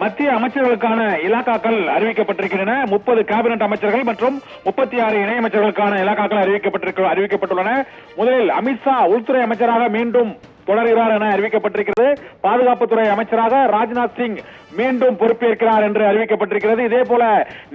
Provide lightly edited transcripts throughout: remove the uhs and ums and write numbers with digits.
மத்திய அமைச்சர்களுக்கான இலாக்காக்கள் அறிவிக்கப்பட்டிருக்கின்றன. 30 கேபினட் அமைச்சர்கள் மற்றும் 36 இணை அமைச்சர்களுக்கான இலாக்காக்கள் அறிவிக்கப்பட்டுள்ளன. முதலில் அமித்ஷா உள்துறை அமைச்சராக மீண்டும் தொடர்கிறார் என அறிவிக்கப்பட்டிருக்கிறது. பாதுகாப்புத்துறை அமைச்சராக ராஜ்நாத் சிங் மீண்டும் பொறுப்பேற்கிறார் என்று அறிவிக்கப்பட்டிருக்கிறது. இதே போல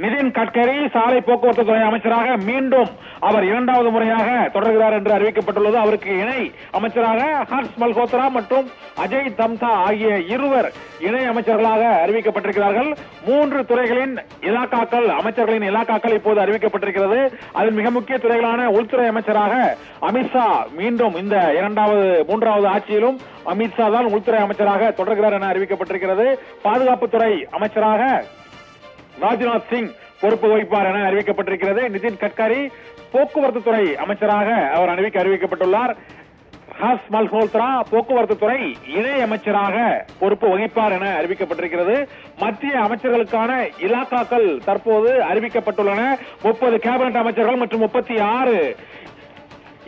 நிதின் கட்கரி சாலை போக்குவரத்து துறை அமைச்சராக மீண்டும் அவர் 2வது முறையாக தொடர்கிறார் என்று அறிவிக்கப்பட்டுள்ளது. அவருக்கு இணை அமைச்சராக ஹர்ஷ் மல்ஹோத்ரா மற்றும் அஜய் தம்தா ஆகிய இருவர் இணை அமைச்சர்களாக அறிவிக்கப்பட்டிருக்கிறார்கள். 3 துறைகளின் இலாக்காக்கள் அமைச்சர்களின் இலாக்காக்கள் இப்போது அறிவிக்கப்பட்டிருக்கிறது. அதில் மிக முக்கிய துறைகளான உள்துறை அமைச்சராக அமித்ஷா மீண்டும் இந்த 3வது ஆட்சியிலும் அமித்ஷா தான் உள்துறை அமைச்சராக தொடர்கிறார் என அறிவிக்கப்பட்டிருக்கிறது. பாதுகாப்புத்துறை அமைச்சராக ராஜ்நாத் சிங் பொறுப்பு வகிப்பார் என அறிவிக்கப்பட்டிருக்கிறது. நிதின் கட்கரி போக்குவரத்து துறை அமைச்சராக அவர் அறிவிக்கப்பட்டுள்ளார். ஹர்ஷ் மல்ஹோத்ரா போக்குவரத்து துறை இணை அமைச்சராக பொறுப்பு வகிப்பார் என அறிவிக்கப்பட்டிருக்கிறது. மத்திய அமைச்சர்களுக்கான இலாக்காக்கள் தற்போது அறிவிக்கப்பட்டுள்ளன. 30 கேபினட் அமைச்சர்கள் மற்றும் 36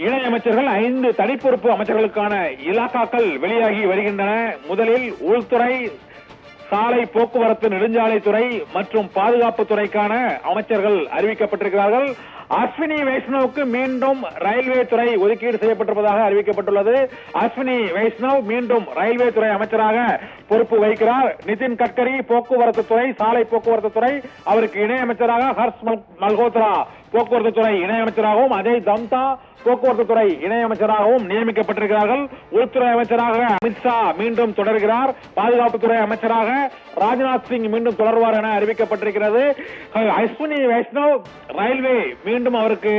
இணை அமைச்சர்கள், 5 தனிப்பொறுப்பு அமைச்சர்களுக்கான இலாக்காக்கள் வெளியாகி வருகின்றன. முதலில் உள்துறை, சாலை போக்குவரத்து நெடுஞ்சாலைத்துறை மற்றும் பாதுகாப்பு துறைக்கான அமைச்சர்கள் அறிவிக்கப்பட்டிருக்கிறார்கள். அஸ்வினி வைஷ்ணவுக்கு மீண்டும் ரயில்வே துறை ஒதுக்கீடு செய்யப்பட்டிருப்பதாக அறிவிக்கப்பட்டுள்ளது. அஸ்வினி வைஷ்ணவ் மீண்டும் ரயில்வே துறை அமைச்சராக பொறுப்பு வகிக்கிறார். நிதின் கட்கரி போக்குவரத்து துறை, சாலை போக்குவரத்து துறை, அவருக்கு இணை அமைச்சராக ஹர்ஷ் மல்ஹோத்ரா போக்குவரத்து துறை இணை அமைச்சராகவும் அஜய் தம்தா போக்குவரத்து துறை இணை அமைச்சராகவும் நியமிக்கப்பட்டிருக்கிறார்கள். உள்துறை அமைச்சராக அமித்ஷா மீண்டும் தொடர்கிறார். பாதுகாப்புத்துறை அமைச்சராக ராஜ்நாத் சிங் மீண்டும் தொடர்வார் என அறிவிக்கப்பட்டிருக்கிறது. அஸ்வினி வைஷ்ணவ் ரயில்வே, மீண்டும் அவருக்கு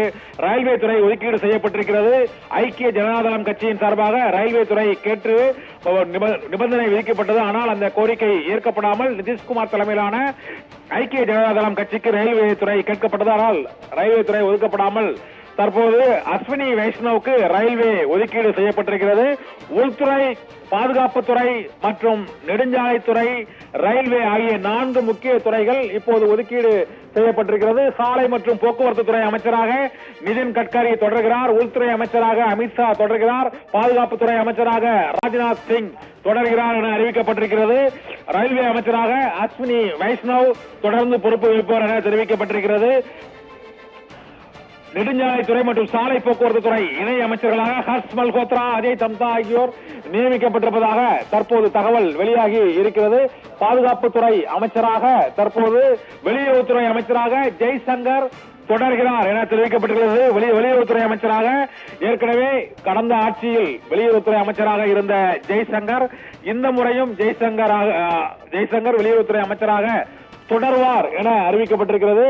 ரயில்வே துறை ஒதுக்கீடு செய்யப்பட்டிருக்கிறது. ஐக்கிய ஜனதாதளம் கட்சியின் சார்பாக ரயில்வே துறை கேட்டு நிபந்தனை விதிக்கப்பட்டது. ஆனால் அந்த கோரிக்கை ஏற்கப்படாமல் நிதிஷ்குமார் தலைமையிலான ஐக்கிய ஜனதாதளம் கட்சிக்கு ரயில்வே துறை கேட்கப்பட்டது. ஆனால் ரயில்வே துறை ஒதுக்கப்படாமல் தற்போது அஸ்வினி வைஷ்ணவுக்கு ரயில்வே ஒதுக்கீடு செய்யப்பட்டிருக்கிறது. உள்துறை, பாதுகாப்புத்துறை மற்றும் நெடுஞ்சாலைத்துறை, ரயில்வே ஆகிய 4 முக்கிய துறைகள் இப்போது ஒதுக்கீடு செய்யப்பட்டிருக்கிறது. சாலை மற்றும் போக்குவரத்து துறை அமைச்சராக நிதின் கட்கரி தொடர்கிறார். உள்துறை அமைச்சராக அமித்ஷா தொடர்கிறார். பாதுகாப்புத்துறை அமைச்சராக ராஜ்நாத் சிங் தொடர்கிறார் என அறிவிக்கப்பட்டிருக்கிறது. ரயில்வே அமைச்சராக அஸ்வினி வைஷ்ணவ் தொடர்ந்து பொறுப்பு வகிப்பார் என தெரிவிக்கப்பட்டிருக்கிறது. நெடுஞ்சாலைத்துறை மற்றும் சாலை போக்குவரத்து துறை இணை அமைச்சர்களாக ஹர்ஷ் மல்ஹோத்ரா, அஜய் தம்தா ஆகியோர் நியமிக்கப்பட்டிருப்பதாக தற்போது தகவல் வெளியாகி இருக்கிறது. பாதுகாப்புத்துறை அமைச்சராக தற்போது வெளியுறவுத்துறை அமைச்சராக ஜெய்சங்கர் தொடர்கிறார் என தெரிவிக்கப்பட்டிருக்கிறது. வெளியுறவுத்துறை அமைச்சராக ஏற்கனவே கடந்த ஆட்சியில் வெளியுறவுத்துறை அமைச்சராக இருந்த ஜெய்சங்கர் இந்த முறையும் ஜெய்சங்கர் வெளியுறவுத்துறை அமைச்சராக தொடர்வார் என அறிவிக்கப்பட்டிருக்கிறது.